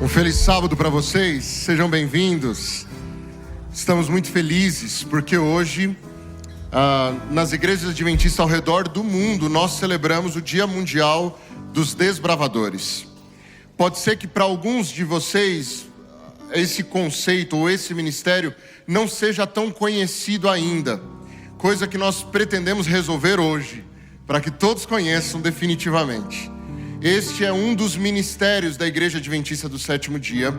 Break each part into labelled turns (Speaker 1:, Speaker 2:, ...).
Speaker 1: Um feliz sábado para vocês, sejam bem-vindos. Estamos muito felizes porque hoje, nas igrejas adventistas ao redor do mundo, nós celebramos o Dia Mundial dos Desbravadores. Pode ser que para alguns de vocês esse conceito ou esse ministério não seja tão conhecido ainda, coisa que nós pretendemos resolver hoje, para que todos conheçam definitivamente. Este é um dos ministérios da Igreja Adventista do Sétimo Dia,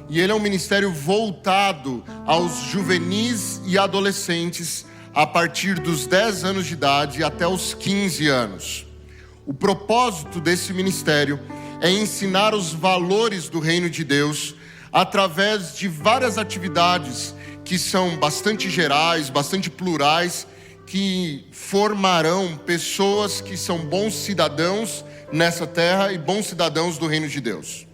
Speaker 1: e ele é um ministério voltado aos juvenis e adolescentes a partir dos 10 anos de idade até os 15 anos. O propósito desse ministério é ensinar os valores do reino de Deus através de várias atividades que são bastante gerais, bastante plurais, que formarão pessoas que são bons cidadãos nessa terra e bons cidadãos do reino de Deus.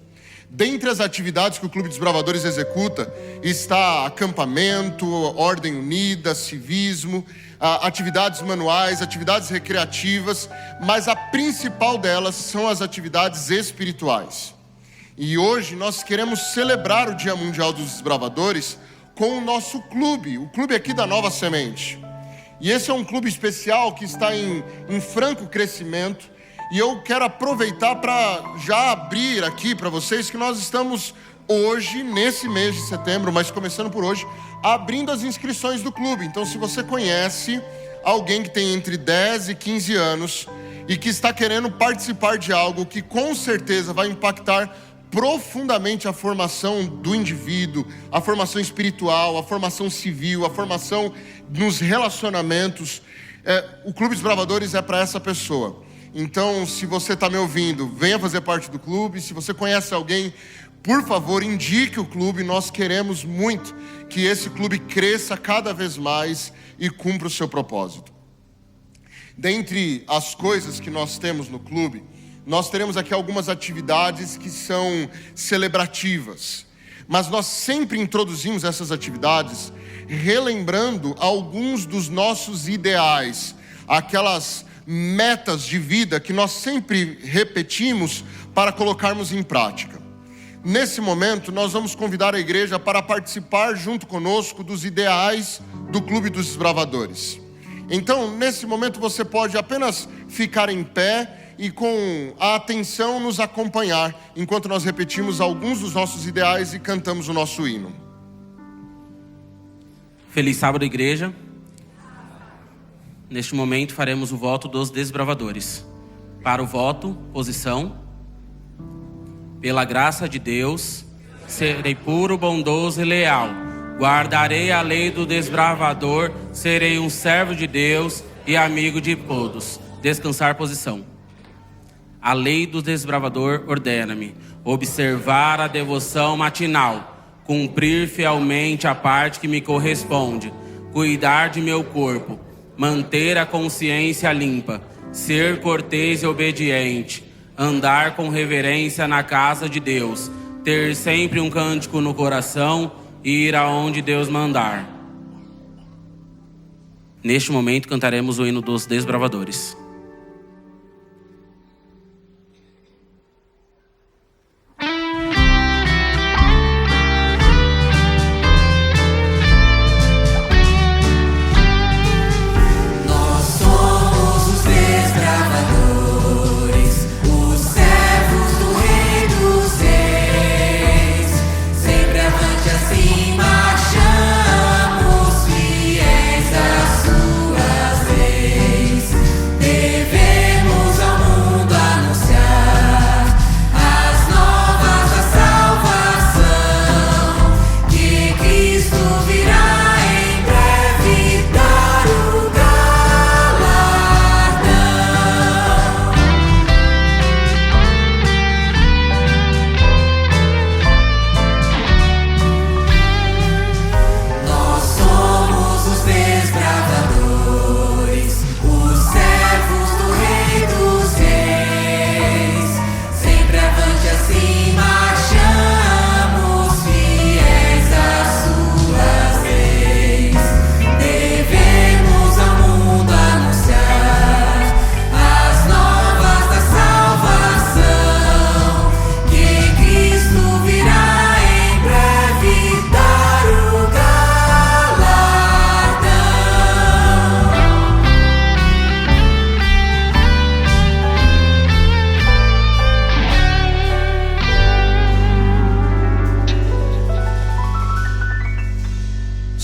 Speaker 1: Dentre as atividades que o Clube Desbravadores executa está acampamento, ordem unida, civismo, atividades manuais, atividades recreativas, mas a principal delas são as atividades espirituais. E hoje nós queremos celebrar o Dia Mundial dos Desbravadores com o nosso clube, o clube aqui da Nova Semente. E esse é um clube especial que está em franco crescimento. E eu quero aproveitar para já abrir aqui para vocês que nós estamos hoje, nesse mês de setembro, mas começando por hoje, abrindo as inscrições do clube. Então, se você conhece alguém que tem entre 10 e 15 anos e que está querendo participar de algo que com certeza vai impactar profundamente a formação do indivíduo, a formação espiritual, a formação civil, a formação nos relacionamentos, o Clube Desbravadores é para essa pessoa. Então, se você está me ouvindo, venha fazer parte do clube. Se você conhece alguém, por favor, indique o clube. Nós queremos muito que esse clube cresça cada vez mais e cumpra o seu propósito. Dentre as coisas que nós temos no clube, nós teremos aqui algumas atividades que são celebrativas. Mas nós sempre introduzimos essas atividades relembrando alguns dos nossos ideais, aquelas metas de vida que nós sempre repetimos para colocarmos em prática. Nesse momento, nós vamos convidar a igreja para participar junto conosco dos ideais do Clube dos Desbravadores. Então, nesse momento, você pode apenas ficar em pé e com a atenção nos acompanhar, enquanto nós repetimos alguns dos nossos ideais e cantamos o nosso hino.
Speaker 2: Feliz sábado, igreja. Neste momento faremos o voto dos desbravadores. Para o voto, posição. Pela graça de Deus, serei puro, bondoso e leal. Guardarei a lei do desbravador, serei um servo de Deus e amigo de todos. Descansar, posição. A lei do desbravador ordena-me observar a devoção matinal, cumprir fielmente a parte que me corresponde, cuidar de meu corpo, manter a consciência limpa, ser cortês e obediente, andar com reverência na casa de Deus, ter sempre um cântico no coração e ir aonde Deus mandar. Neste momento cantaremos o hino dos desbravadores.
Speaker 3: Marchamos fiéis à sua vez.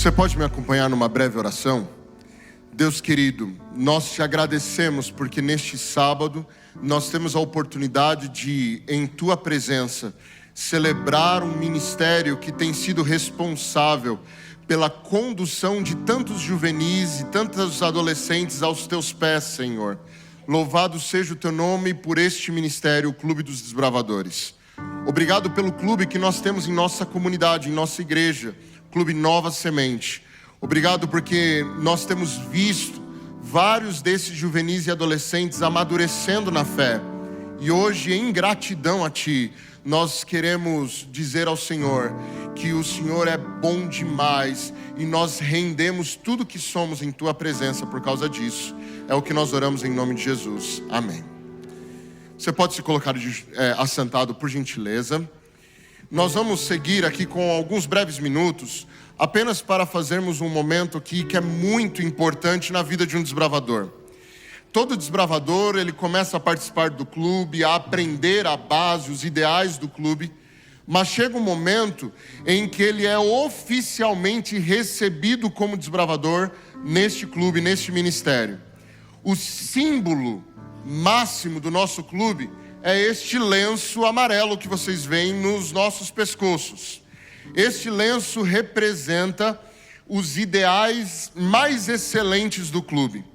Speaker 1: Você pode me acompanhar numa breve oração? Deus querido, nós te agradecemos porque neste sábado nós temos a oportunidade de, em tua presença, celebrar um ministério que tem sido responsável pela condução de tantos juvenis e tantos adolescentes aos teus pés, Senhor. Louvado seja o teu nome por este ministério, o Clube dos Desbravadores. Obrigado pelo clube que nós temos em nossa comunidade, em nossa igreja, Clube Nova Semente. Obrigado porque nós temos visto vários desses juvenis e adolescentes amadurecendo na fé. E hoje, em gratidão a Ti, nós queremos dizer ao Senhor que o Senhor é bom demais e nós rendemos tudo que somos em Tua presença por causa disso. É o que nós oramos em nome de Jesus. Amém. Você pode se colocar assentado, por gentileza. Nós vamos seguir aqui com alguns breves minutos, apenas para fazermos um momento aqui que é muito importante na vida de um desbravador. Todo desbravador, ele começa a participar do clube, a aprender a base, os ideais do clube, mas chega um momento em que ele é oficialmente recebido como desbravador neste clube, neste ministério. O símbolo máximo do nosso clube é este lenço amarelo que vocês veem nos nossos pescoços. Este lenço representa os ideais mais excelentes do clube.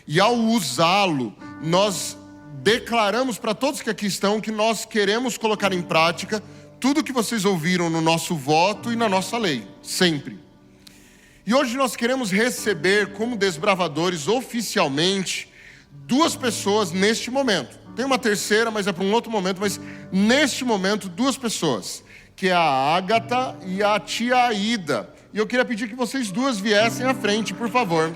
Speaker 1: E ao usá-lo, nós declaramos para todos que aqui estão que nós queremos colocar em prática tudo que vocês ouviram no nosso voto e na nossa lei, sempre. E hoje nós queremos receber como desbravadores oficialmente 2 pessoas neste momento. Tem uma terceira, mas é para um outro momento, mas neste momento 2 pessoas, que é a Ágata e a tia Aida. E eu queria pedir que vocês 2 viessem à frente, por favor.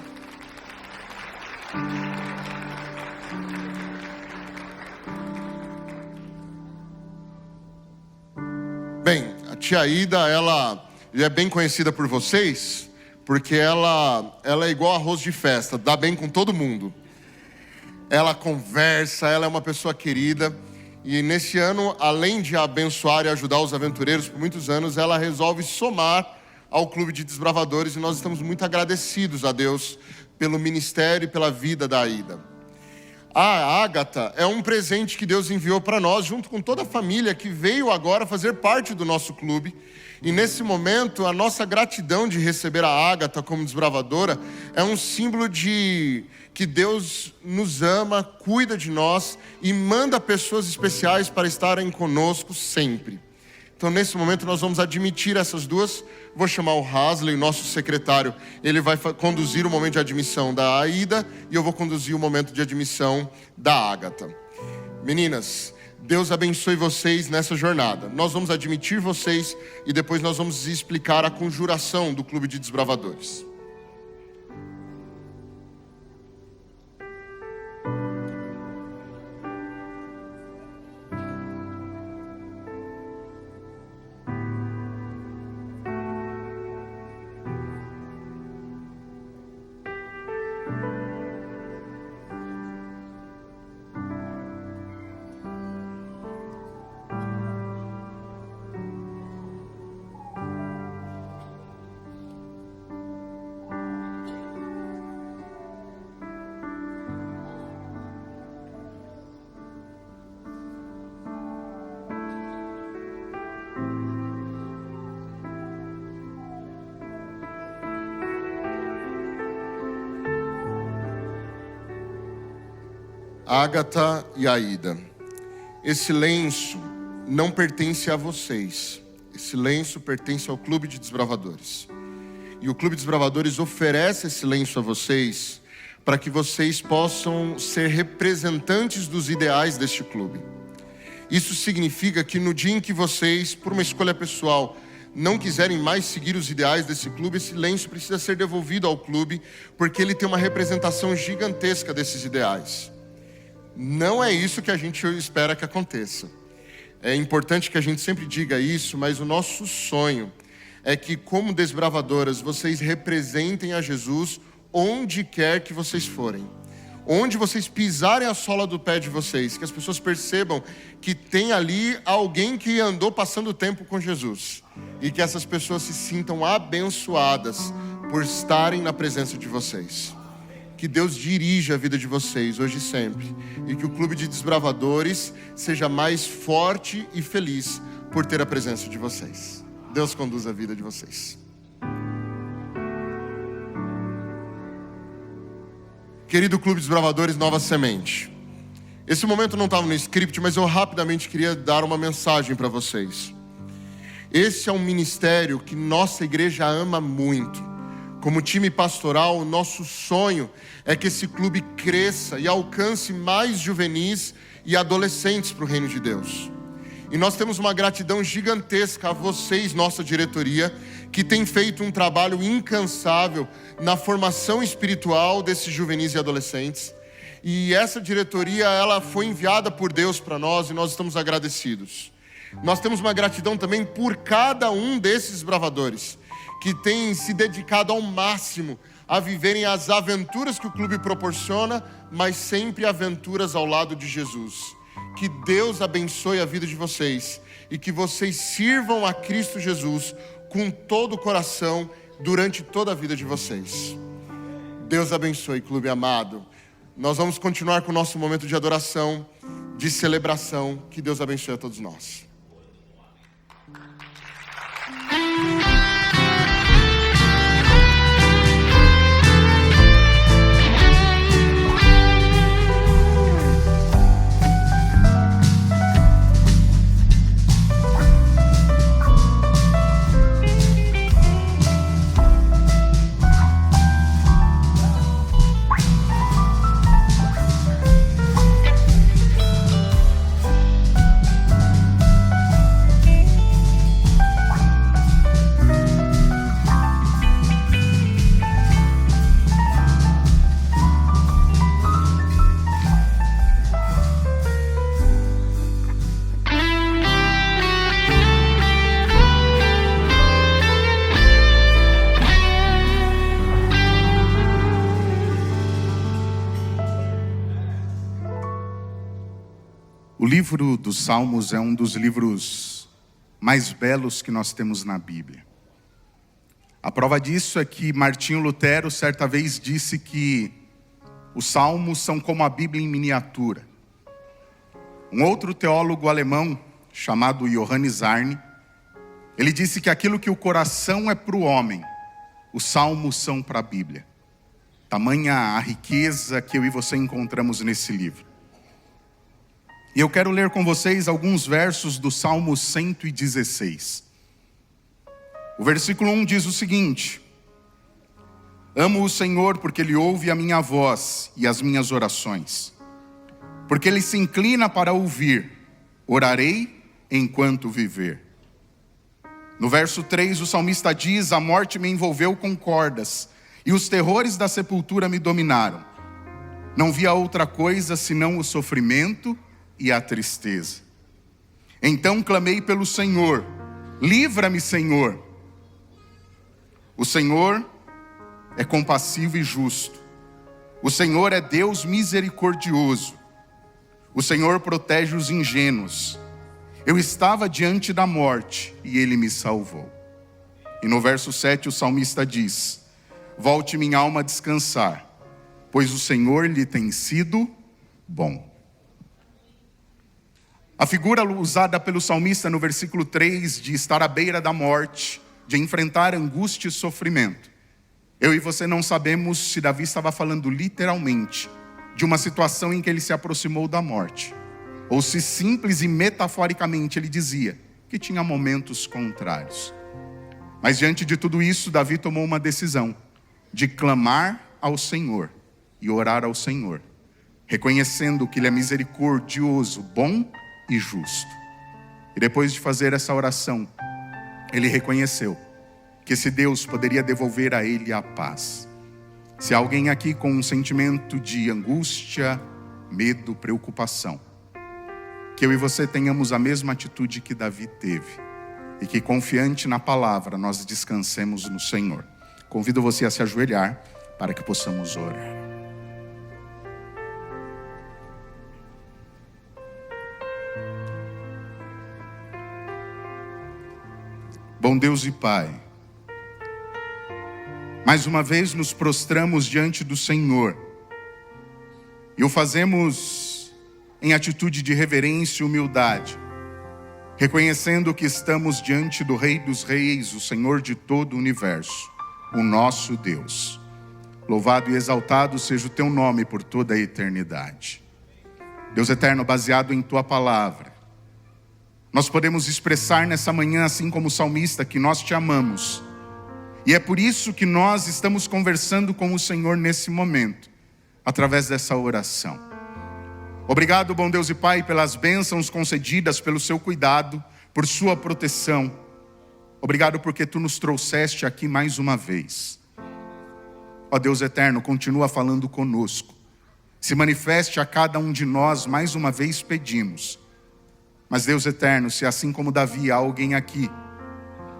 Speaker 1: Bem, a tia Aida, ela é bem conhecida por vocês, porque ela é igual arroz de festa, dá bem com todo mundo. Ela conversa, ela é uma pessoa querida. E nesse ano, além de abençoar e ajudar os aventureiros por muitos anos, ela resolve somar ao Clube de Desbravadores. E nós estamos muito agradecidos a Deus pelo ministério e pela vida da Aida. A Ágata é um presente que Deus enviou para nós, junto com toda a família que veio agora fazer parte do nosso clube. E nesse momento, a nossa gratidão de receber a Ágata como desbravadora é um símbolo de que Deus nos ama, cuida de nós e manda pessoas especiais para estarem conosco sempre. Então, nesse momento, nós vamos admitir essas 2. Vou chamar o Hasley, nosso secretário. Ele vai conduzir o momento de admissão da Aida e eu vou conduzir o momento de admissão da Ágata. Meninas, Deus abençoe vocês nessa jornada. Nós vamos admitir vocês e depois nós vamos explicar a conjuração do Clube de Desbravadores. Ágata e Aida, esse lenço não pertence a vocês. Esse lenço pertence ao Clube de Desbravadores. E o Clube de Desbravadores oferece esse lenço a vocês para que vocês possam ser representantes dos ideais deste clube. Isso significa que no dia em que vocês, por uma escolha pessoal, não quiserem mais seguir os ideais desse clube, esse lenço precisa ser devolvido ao clube, porque ele tem uma representação gigantesca desses ideais. Não é isso que a gente espera que aconteça. É importante que a gente sempre diga isso, mas o nosso sonho é que, como desbravadoras, vocês representem a Jesus onde quer que vocês forem. Onde vocês pisarem a sola do pé de vocês, que as pessoas percebam que tem ali alguém que andou passando tempo com Jesus. E que essas pessoas se sintam abençoadas por estarem na presença de vocês. Que Deus dirija a vida de vocês hoje e sempre. E que o Clube de Desbravadores seja mais forte e feliz por ter a presença de vocês. Deus conduza a vida de vocês. Querido Clube de Desbravadores Nova Semente, esse momento não estava no script, mas eu rapidamente queria dar uma mensagem para vocês. Esse é um ministério que nossa igreja ama muito. Como time pastoral, o nosso sonho é que esse clube cresça e alcance mais juvenis e adolescentes para o reino de Deus. E nós temos uma gratidão gigantesca a vocês, nossa diretoria, que tem feito um trabalho incansável na formação espiritual desses juvenis e adolescentes. E essa diretoria, ela foi enviada por Deus para nós e nós estamos agradecidos. Nós temos uma gratidão também por cada um desses bravadores que tem se dedicado ao máximo a viverem as aventuras que o clube proporciona, mas sempre aventuras ao lado de Jesus. Que Deus abençoe a vida de vocês e que vocês sirvam a Cristo Jesus com todo o coração durante toda a vida de vocês. Deus abençoe, clube amado. Nós vamos continuar com o nosso momento de adoração, de celebração. Que Deus abençoe a todos nós.
Speaker 3: O livro dos Salmos é um dos livros mais belos que nós temos na Bíblia. A prova disso é que Martinho Lutero certa vez disse que os Salmos são como a Bíblia em miniatura. Um outro teólogo alemão, chamado Johannes Arne, ele disse que aquilo que o coração é para o homem, os Salmos são para a Bíblia. Tamanha a riqueza que eu e você encontramos nesse livro. E eu quero ler com vocês alguns versos do Salmo 116. O versículo 1 diz o seguinte: Amo o Senhor porque Ele ouve a minha voz e as minhas orações. Porque Ele se inclina para ouvir, orarei enquanto viver. No verso 3 o salmista diz: A morte me envolveu com cordas, e os terrores da sepultura me dominaram. Não via outra coisa senão o sofrimento e a tristeza. Então clamei pelo Senhor, livra-me, Senhor. O Senhor é compassivo e justo. O Senhor é Deus misericordioso. O Senhor protege os ingênuos. Eu estava diante da morte e Ele me salvou. E no verso 7 o salmista diz: Volte minha alma a descansar, pois o Senhor lhe tem sido bom. A figura usada pelo salmista no versículo 3 de estar à beira da morte, de enfrentar angústia e sofrimento. Eu e você não sabemos se Davi estava falando literalmente de uma situação em que ele se aproximou da morte, ou se simples e metaforicamente ele dizia que tinha momentos contrários. Mas diante de tudo isso, Davi tomou uma decisão de clamar ao Senhor e orar ao Senhor, reconhecendo que Ele é misericordioso, bom e justo. E depois de fazer essa oração, ele reconheceu que esse Deus poderia devolver a ele a paz. Se há alguém aqui com um sentimento de angústia, medo, preocupação, que eu e você tenhamos a mesma atitude que Davi teve, e que confiante na palavra nós descansemos no Senhor. Convido você a se ajoelhar para que possamos orar. Bom Deus e Pai, Mais uma vez nos prostramos diante do Senhor e o fazemos em atitude de reverência e humildade, reconhecendo que estamos diante do Rei dos Reis, o Senhor de todo o universo, o nosso Deus. Louvado e exaltado seja o teu nome por toda a eternidade. Deus eterno, baseado em tua palavra, nós podemos expressar nessa manhã, assim como o salmista, que nós te amamos. E é por isso que nós estamos conversando com o Senhor nesse momento, através dessa oração. Obrigado, bom Deus e Pai, pelas bênçãos concedidas, pelo seu cuidado, por sua proteção. Obrigado porque tu nos trouxeste aqui mais uma vez. Ó Deus eterno, continua falando conosco. Se manifeste a cada um de nós, mais uma vez pedimos. Mas Deus eterno, se assim como Davi, há alguém aqui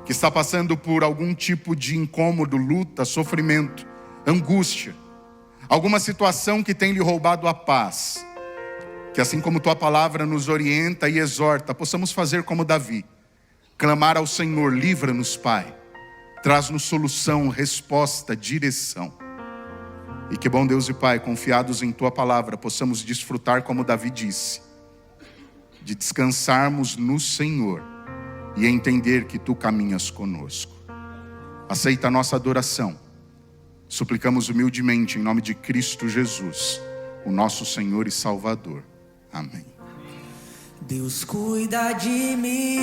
Speaker 3: que está passando por algum tipo de incômodo, luta, sofrimento, angústia, alguma situação que tem lhe roubado a paz, que assim como tua palavra nos orienta e exorta, possamos fazer como Davi, clamar ao Senhor: livra-nos, Pai, traz-nos solução, resposta, direção. E que bom Deus e Pai, confiados em tua palavra, possamos desfrutar como Davi disse, de descansarmos no Senhor e entender que tu caminhas conosco. Aceita a nossa adoração. Suplicamos humildemente em nome de Cristo Jesus, o nosso Senhor e Salvador. Amém.
Speaker 4: Deus cuida de mim,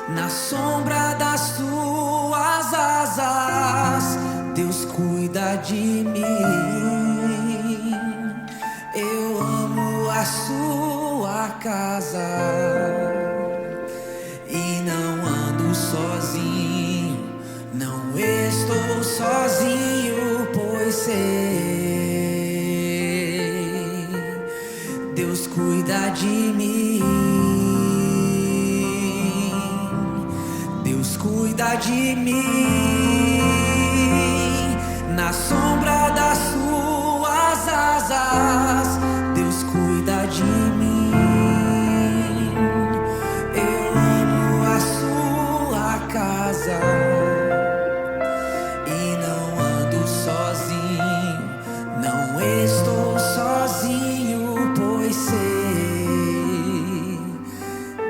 Speaker 4: na sombra das tuas asas. Deus cuida de mim, eu amo a sua casa. E não ando sozinho, não estou sozinho, pois sei, Deus cuida de mim, Deus cuida de mim, na sombra das suas asas. Deus cuida de mim, eu amo a sua casa. E não ando sozinho, não estou sozinho, pois sei,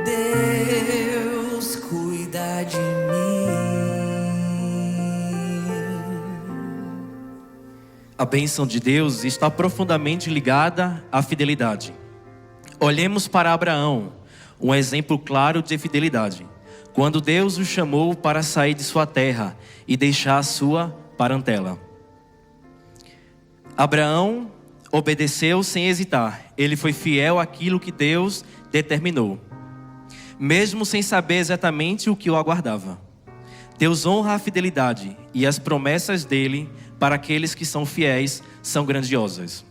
Speaker 4: Deus cuida de mim.
Speaker 5: A bênção de Deus está profundamente ligada à fidelidade. Olhemos para Abraão, um exemplo claro de fidelidade. Quando Deus o chamou para sair de sua terra e deixar a sua parentela, Abraão obedeceu sem hesitar. Ele foi fiel àquilo que Deus determinou, mesmo sem saber exatamente o que o aguardava. Deus honra a fidelidade, e as promessas dele para aqueles que são fiéis são grandiosas.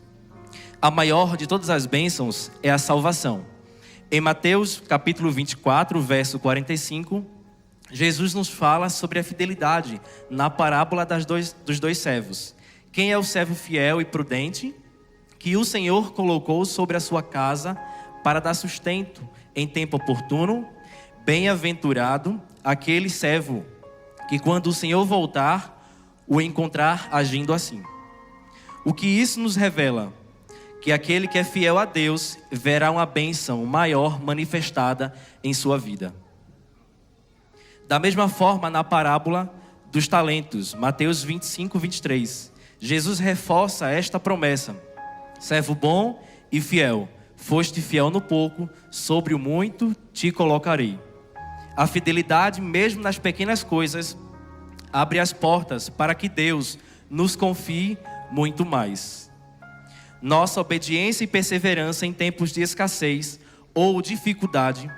Speaker 5: A maior de todas as bênçãos é a salvação. Em Mateus capítulo 24, verso 45, Jesus nos fala sobre a fidelidade na parábola dos dois servos. Quem é o servo fiel e prudente, que o Senhor colocou sobre a sua casa para dar sustento em tempo oportuno? Bem-aventurado aquele servo que, quando o Senhor voltar, o encontrar agindo assim. O que isso nos revela? Que aquele que é fiel a Deus verá uma bênção maior manifestada em sua vida. Da mesma forma, na parábola dos talentos, Mateus 25, 23, Jesus reforça esta promessa: servo bom e fiel, foste fiel no pouco, sobre o muito te colocarei. A fidelidade, mesmo nas pequenas coisas, abre as portas para que Deus nos confie muito mais. Nossa obediência e perseverança em tempos de escassez ou dificuldade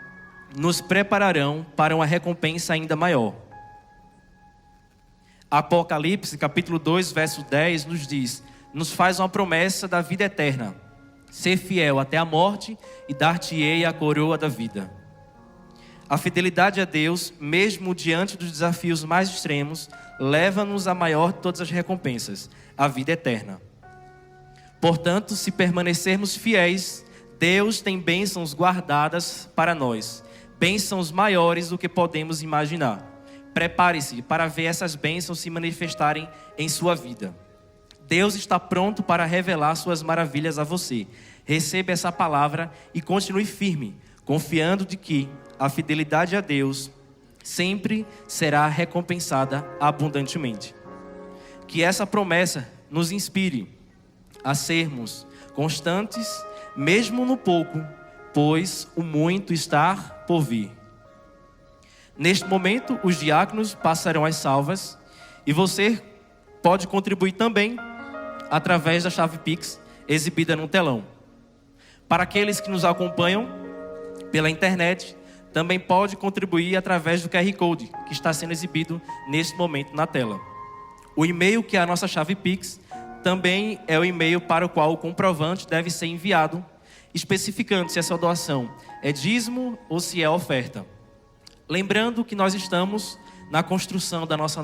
Speaker 5: nos prepararão para uma recompensa ainda maior. Apocalipse capítulo 2, verso 10 nos faz uma promessa da vida eterna: ser fiel até a morte e dar-te-ei a coroa da vida. A fidelidade a Deus, mesmo diante dos desafios mais extremos, leva-nos à maior de todas as recompensas, a vida eterna. Portanto, se permanecermos fiéis, Deus tem bênçãos guardadas para nós, bênçãos maiores do que podemos imaginar. prepare-se para ver essas bênçãos se manifestarem em sua vida. Deus está pronto para revelar suas maravilhas a você. Receba essa palavra e continue firme, confiando de que a fidelidade a Deus sempre será recompensada abundantemente. Que essa promessa nos inspire a sermos constantes, mesmo no pouco, pois o muito está por vir. Neste momento, os diáconos passarão as salvas e você pode contribuir também através da chave Pix exibida no telão. Para aqueles que nos acompanham pela internet, também pode contribuir através do QR Code que está sendo exibido neste momento na tela. O e-mail que é a nossa chave Pix também é o e-mail para o qual o comprovante deve ser enviado, especificando se essa doação é dízimo ou se é oferta. Lembrando que nós estamos na construção da nossa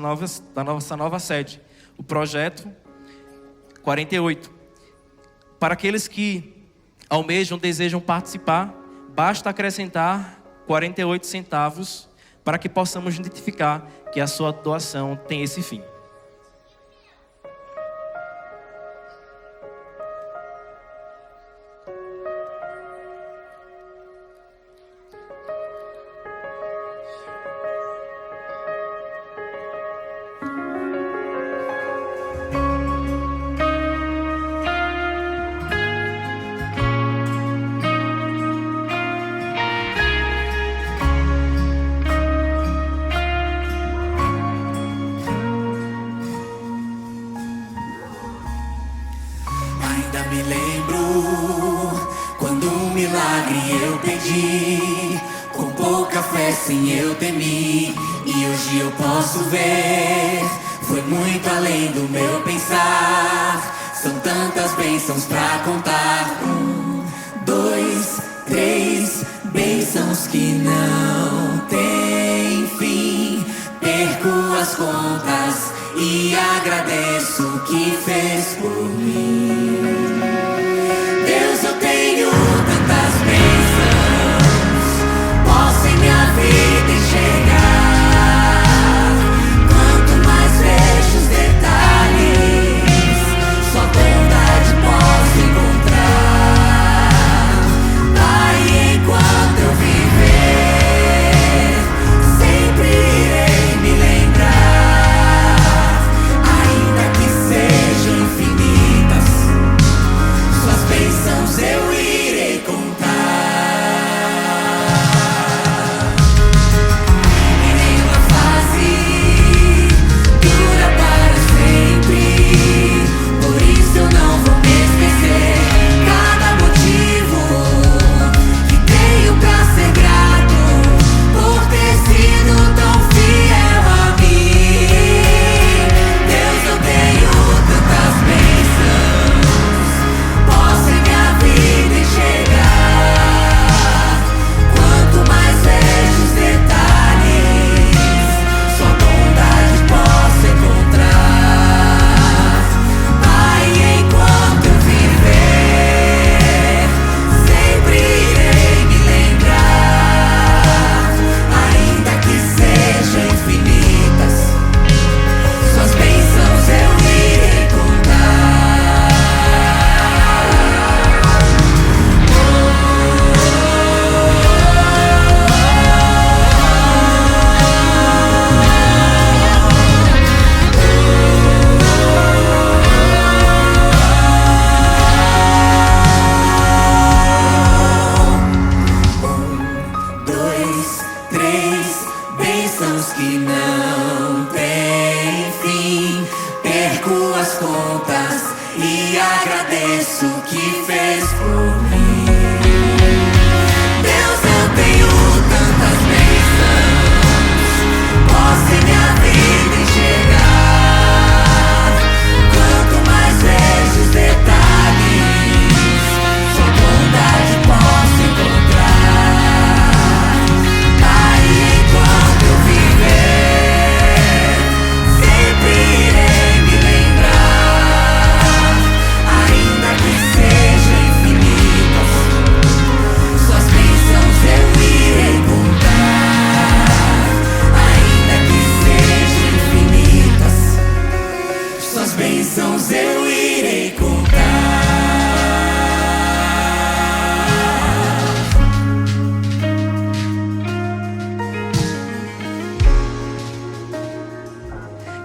Speaker 5: nova sede, o projeto 48. Para aqueles que almejam, desejam participar, basta acrescentar 48 centavos para que possamos identificar que a sua doação tem esse fim.
Speaker 4: Ainda me lembro quando um milagre eu pedi, com pouca fé sim eu temi, e hoje eu posso ver, foi muito além do meu pensar. São tantas bênçãos pra contar, 1, 2, 3 bênçãos que não tem fim. Perco as contas e agradeço o que fez por mim. Deus, eu tenho tantas bênçãos, posso em minha vida enxergar. Quanto mais vejo os detalhes, só bondade posso encontrar. Pai, enquanto eu viver, sempre irei me lembrar. Ainda que sejam infinitas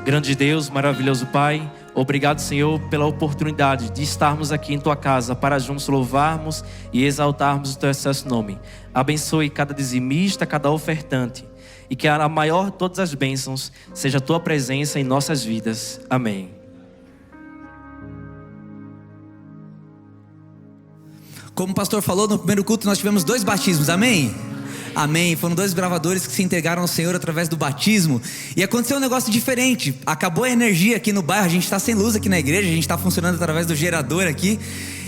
Speaker 5: Grande Deus, maravilhoso Pai, obrigado, Senhor, pela oportunidade de estarmos aqui em Tua casa para juntos louvarmos e exaltarmos o Teu excelso nome. Abençoe cada dizimista, cada ofertante, e que a maior de todas as bênçãos seja a Tua presença em nossas vidas. Amém.
Speaker 6: Como o pastor falou, no primeiro culto nós tivemos 2 batismos, amém? Amém, foram 2 bravadores que se entregaram ao Senhor através do batismo. E aconteceu um negócio diferente. Acabou a energia aqui no bairro. A gente está sem luz aqui na igreja. A gente está funcionando através do gerador aqui.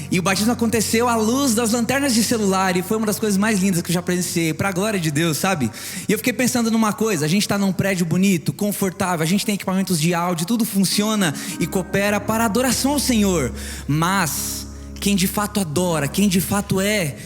Speaker 6: E o batismo aconteceu à luz das lanternas de celular. E foi uma das coisas mais lindas que eu já presenciei, para a glória de Deus, sabe? E eu fiquei pensando numa coisa. A gente está num prédio bonito, confortável. A gente tem equipamentos de áudio. Tudo funciona e coopera para a adoração ao Senhor. Mas quem de fato adora, quem de fato é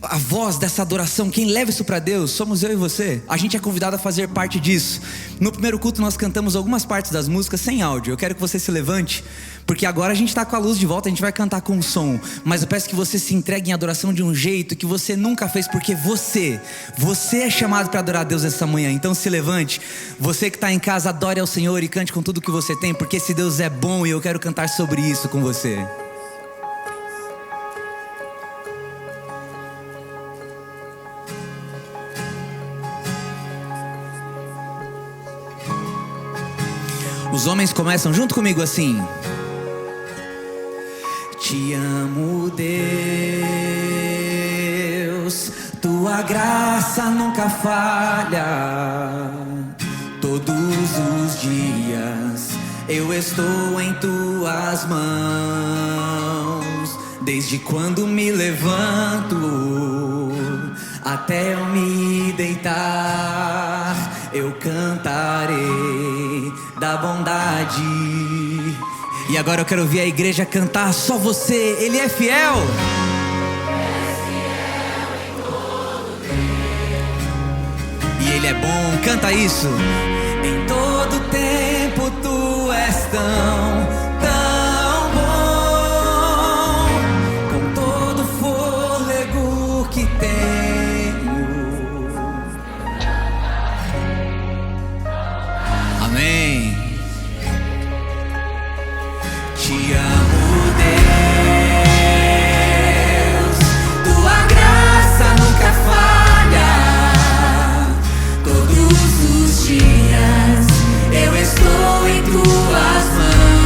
Speaker 6: a voz dessa adoração, quem leva isso para Deus, somos eu e você. A gente é convidado a fazer parte disso. No primeiro culto nós cantamos algumas partes das músicas sem áudio. Eu quero que você se levante, porque agora a gente está com a luz de volta. A gente vai cantar com som, mas eu peço que você se entregue em adoração de um jeito que você nunca fez, porque você é chamado para adorar a Deus essa manhã. Então se levante. Você que está em casa, adore ao Senhor e cante com tudo que você tem, porque esse Deus é bom e eu quero cantar sobre isso com você. Os homens começam junto comigo assim: te amo, Deus, tua graça nunca falha. Todos os dias eu estou em tuas mãos. Desde quando me levanto até eu me deitar, eu cantarei da bondade. E agora eu quero ouvir a igreja cantar só você. Ele é fiel. E Ele é bom, canta isso. Em todo tempo tu és tão bom, com todo fôlego que tenho. Amém. Te amo, Deus, tua graça nunca falha. Todos os dias eu estou em tuas mãos.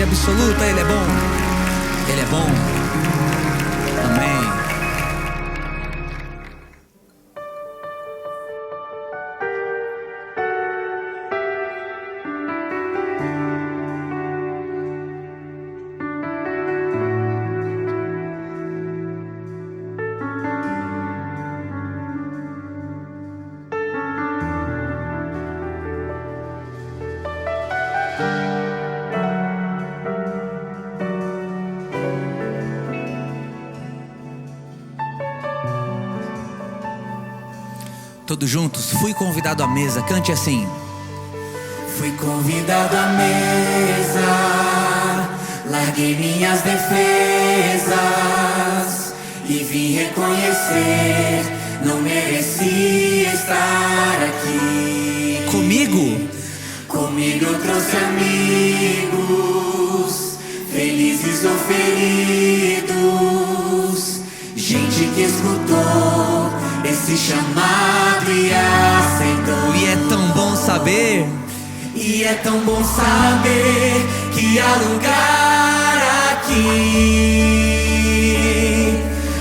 Speaker 6: verdade absoluta. Ele é bom. Ele é bom. Amém. Todos juntos, fui convidado à mesa. Cante assim.
Speaker 4: Fui convidado à mesa, larguei minhas defesas e vim reconhecer, não merecia estar aqui.
Speaker 6: Comigo
Speaker 4: eu trouxe amigos, felizes ou feridos, gente que escutou esse chamado e aceitou.
Speaker 6: E é tão bom saber.
Speaker 4: E é tão bom saber que há lugar aqui.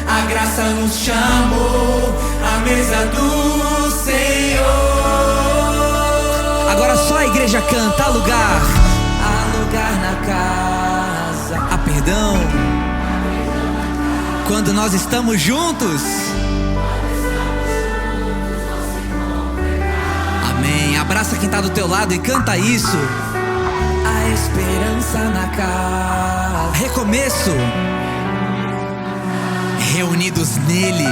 Speaker 4: A graça nos chamou à mesa do Senhor.
Speaker 6: Agora só a igreja canta. Há lugar. Há lugar na casa. Há perdão. Quando nós estamos juntos. Abraça quem está do teu lado e canta isso.
Speaker 4: A esperança na casa.
Speaker 6: Recomeço. Reunidos nele.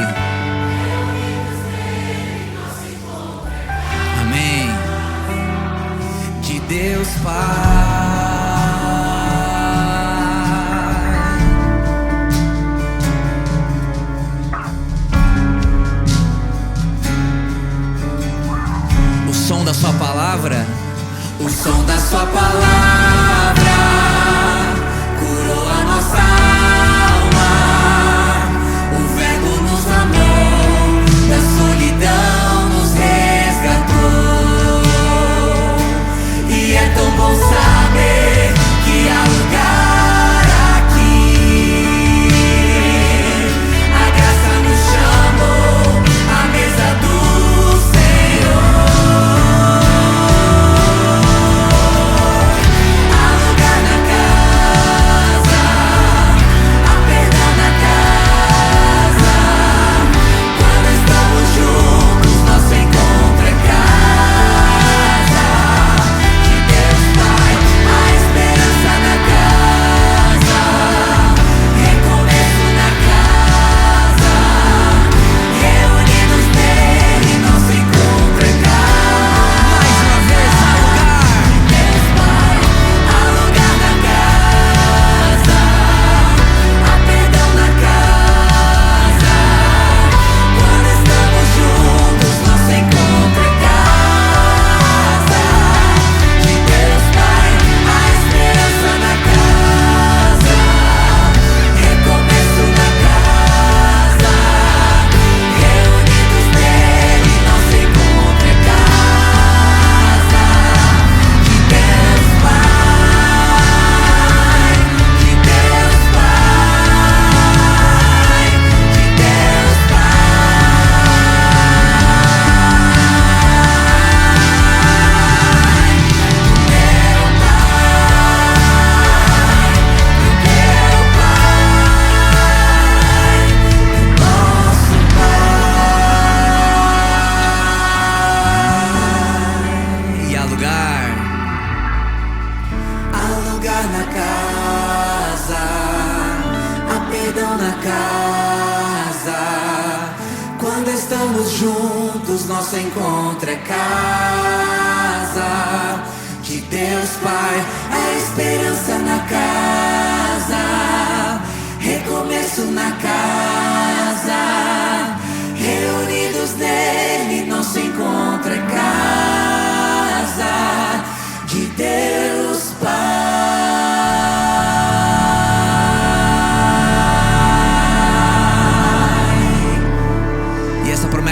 Speaker 6: Amém. De Deus Pai. O som da sua palavra.
Speaker 4: O som da sua palavra curou a nossa alma. O verbo nos amou, da solidão nos resgatou. E é tão bom saber que há lugar aqui. A graça nos chamou à mesa do juntos, nosso encontro é casa de Deus Pai, a esperança na casa, recomeço na casa, reunidos nele, nosso encontro é casa de Deus Pai.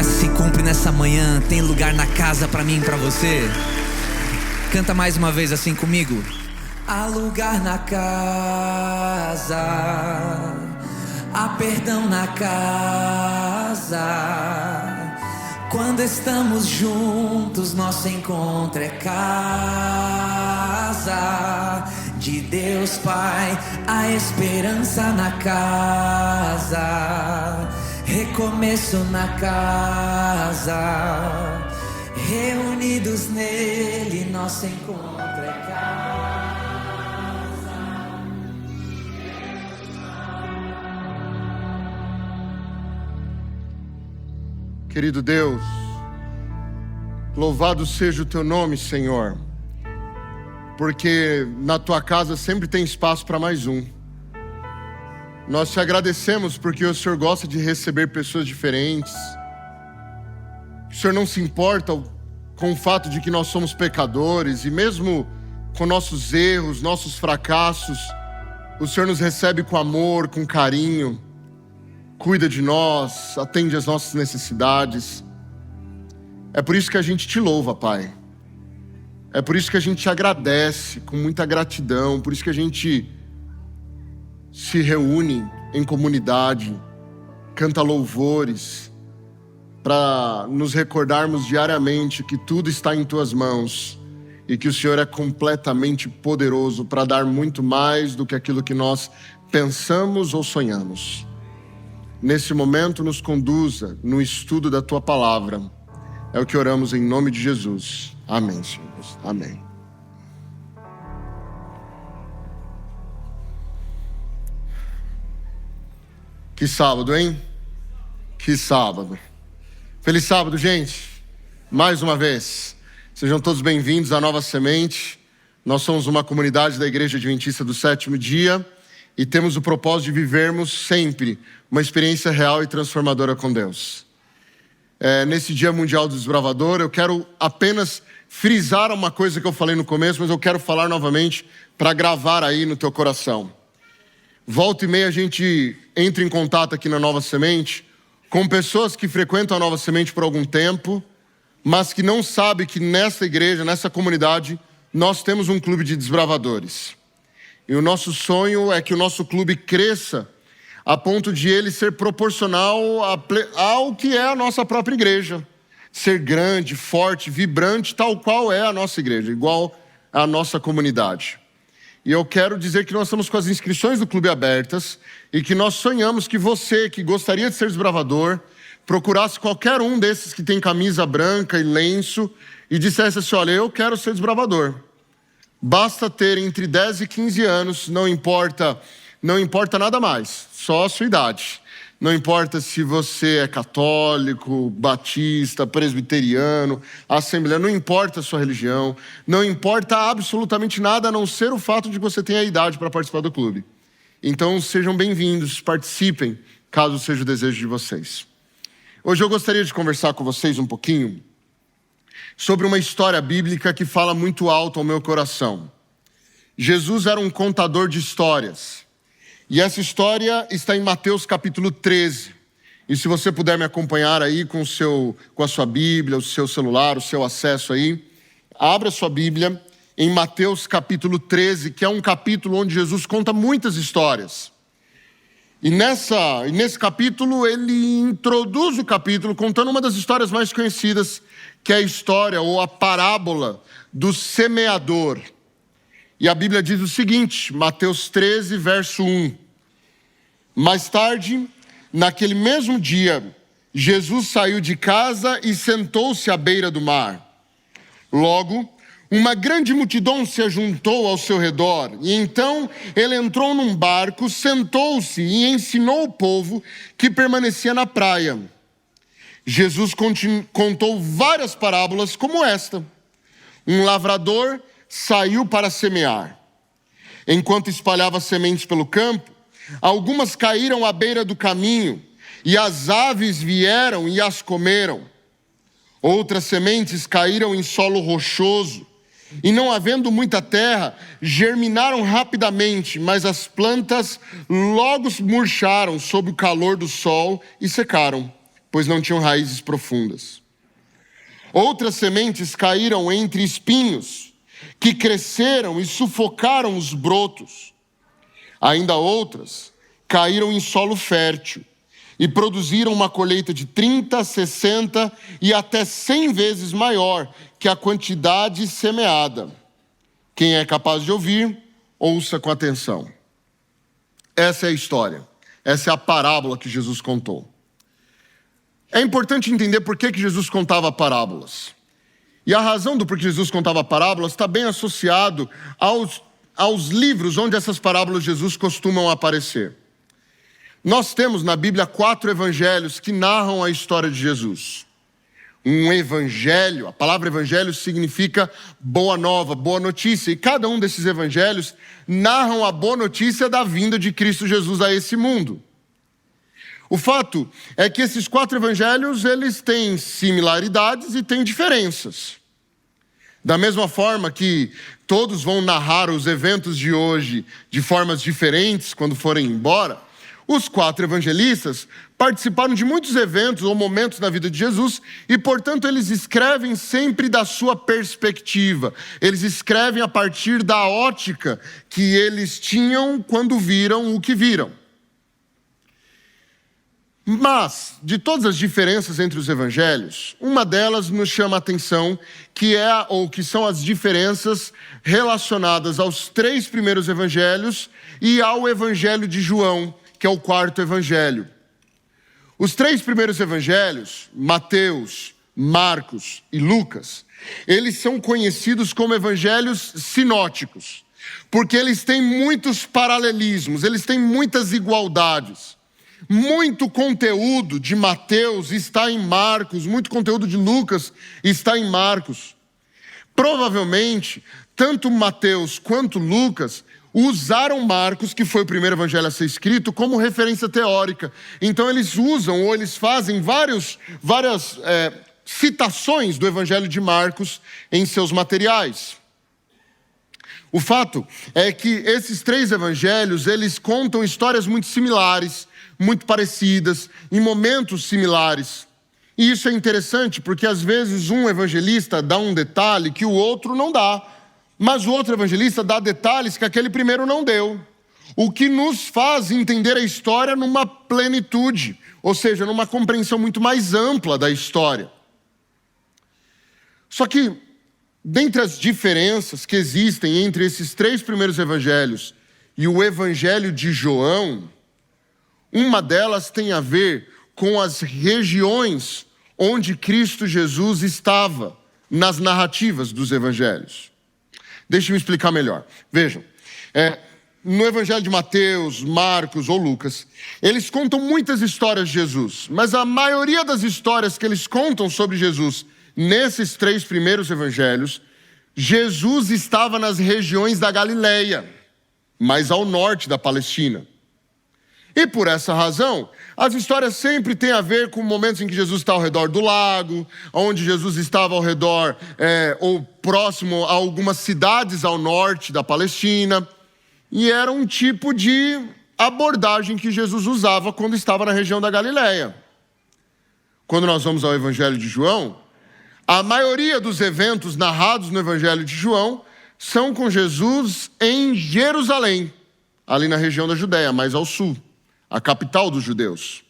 Speaker 6: Se cumpre nessa manhã, tem lugar na casa pra mim e pra você. Canta mais uma vez assim comigo. Há lugar na casa, há perdão na casa. Quando estamos juntos, nosso encontro é casa de Deus Pai. Há esperança na casa, recomeço na casa. Reunidos nele, nosso encontro é casa.
Speaker 1: Querido Deus, louvado seja o teu nome, Senhor, porque na tua casa sempre tem espaço para mais um. Nós te agradecemos porque o Senhor gosta de receber pessoas diferentes. O Senhor não se importa com o fato de que nós somos pecadores, e mesmo com nossos erros, nossos fracassos, o Senhor nos recebe com amor, com carinho, cuida de nós, atende às nossas necessidades. É por isso que a gente te louva, Pai. É por isso que a gente te agradece com muita gratidão, por isso que a gente se reúne em comunidade, canta louvores, para nos recordarmos diariamente que tudo está em tuas mãos e que o Senhor é completamente poderoso para dar muito mais do que aquilo que nós pensamos ou sonhamos. Nesse momento, nos conduza no estudo da tua palavra. É o que oramos em nome de Jesus. Amém, Senhor. Amém. Que sábado, hein? Que sábado. Feliz sábado, gente. Mais uma vez. Sejam todos bem-vindos à Nova Semente. Nós somos uma comunidade da Igreja Adventista do Sétimo Dia e temos o propósito de vivermos sempre uma experiência real e transformadora com Deus. Nesse Dia Mundial do Desbravador, eu quero apenas frisar uma coisa que eu falei no começo, mas eu quero falar novamente para gravar aí no teu coração. Volta e meia a gente entra em contato aqui na Nova Semente com pessoas que frequentam a Nova Semente por algum tempo, mas que não sabem que nessa igreja, nessa comunidade, nós temos um clube de desbravadores. E o nosso sonho é que o nosso clube cresça a ponto de ele ser proporcional ao que é a nossa própria igreja. Ser grande, forte, vibrante, tal qual é a nossa igreja, igual à nossa comunidade. E eu quero dizer que nós estamos com as inscrições do clube abertas e que nós sonhamos que você, que gostaria de ser desbravador, procurasse qualquer um desses que tem camisa branca e lenço e dissesse assim: olha, eu quero ser desbravador. Basta ter entre 10 e 15 anos, não importa nada mais, só a sua idade. Não importa se você é católico, batista, presbiteriano, assembleano, não importa a sua religião, não importa absolutamente nada a não ser o fato de que você tenha a idade para participar do clube. Então sejam bem-vindos, participem, caso seja o desejo de vocês. Hoje eu gostaria de conversar com vocês um pouquinho sobre uma história bíblica que fala muito alto ao meu coração. Jesus era um contador de histórias. E essa história está em Mateus capítulo 13. E se você puder me acompanhar aí com a sua Bíblia, o seu celular, o seu acesso aí, abra a sua Bíblia em Mateus capítulo 13, que é um capítulo onde Jesus conta muitas histórias. E nesse capítulo, ele introduz o capítulo contando uma das histórias mais conhecidas, que é a história ou a parábola do semeador. E a Bíblia diz o seguinte, Mateus 13, verso 1. Mais tarde, naquele mesmo dia, Jesus saiu de casa e sentou-se à beira do mar. Logo, uma grande multidão se ajuntou ao seu redor. E então ele entrou num barco, sentou-se e ensinou o povo que permanecia na praia. Jesus contou várias parábolas como esta. Um lavrador saiu para semear. Enquanto espalhava sementes pelo campo, algumas caíram à beira do caminho, e as aves vieram e as comeram. Outras sementes caíram em solo rochoso, e não havendo muita terra, germinaram rapidamente, mas as plantas logo murcharam sob o calor do sol e secaram, pois não tinham raízes profundas. Outras sementes caíram entre espinhos, que cresceram e sufocaram os brotos. Ainda outras caíram em solo fértil e produziram uma colheita de 30, 60 e até 100 vezes maior que a quantidade semeada. Quem é capaz de ouvir, ouça com atenção. Essa é a história. Essa é a parábola que Jesus contou. É importante entender por que Jesus contava parábolas. E a razão do porquê Jesus contava parábolas está bem associado aos livros onde essas parábolas de Jesus costumam aparecer. Nós temos na Bíblia 4 evangelhos que narram a história de Jesus. Um evangelho, a palavra evangelho significa boa nova, boa notícia. E cada um desses evangelhos narram a boa notícia da vinda de Cristo Jesus a esse mundo. O fato é que esses 4 evangelhos, eles têm similaridades e têm diferenças. Da mesma forma que todos vão narrar os eventos de hoje de formas diferentes quando forem embora, os 4 evangelistas participaram de muitos eventos ou momentos na vida de Jesus e, portanto, eles escrevem sempre da sua perspectiva. Eles escrevem a partir da ótica que eles tinham quando viram o que viram. Mas, de todas as diferenças entre os evangelhos, uma delas nos chama a atenção, que são as diferenças relacionadas aos 3 primeiros evangelhos e ao evangelho de João, que é o 4º evangelho. Os 3 primeiros evangelhos, Mateus, Marcos e Lucas, eles são conhecidos como evangelhos sinóticos, porque eles têm muitos paralelismos, eles têm muitas igualdades. Muito conteúdo de Mateus está em Marcos, muito conteúdo de Lucas está em Marcos. Provavelmente, tanto Mateus quanto Lucas usaram Marcos, que foi o primeiro evangelho a ser escrito, como referência teórica. Então eles usam ou eles fazem várias citações do evangelho de Marcos em seus materiais. O fato é que esses 3 evangelhos, eles contam histórias muito similares, muito parecidas, em momentos similares. E isso é interessante porque às vezes um evangelista dá um detalhe que o outro não dá, mas o outro evangelista dá detalhes que aquele primeiro não deu. O que nos faz entender a história numa plenitude, ou seja, numa compreensão muito mais ampla da história. Só que, dentre as diferenças que existem entre esses 3 primeiros evangelhos e o evangelho de João, uma delas tem a ver com as regiões onde Cristo Jesus estava nas narrativas dos evangelhos. Deixe-me explicar melhor. Vejam, no evangelho de Mateus, Marcos ou Lucas, eles contam muitas histórias de Jesus, mas a maioria das histórias que eles contam sobre Jesus nesses 3 primeiros evangelhos, Jesus estava nas regiões da Galileia, mais ao norte da Palestina. E por essa razão, as histórias sempre têm a ver com momentos em que Jesus está ao redor do lago, onde Jesus estava ao redor ou próximo a algumas cidades ao norte da Palestina. E era um tipo de abordagem que Jesus usava quando estava na região da Galileia. Quando nós vamos ao Evangelho de João, a maioria dos eventos narrados no Evangelho de João são com Jesus em Jerusalém, ali na região da Judéia, mais ao sul, a capital dos judeus.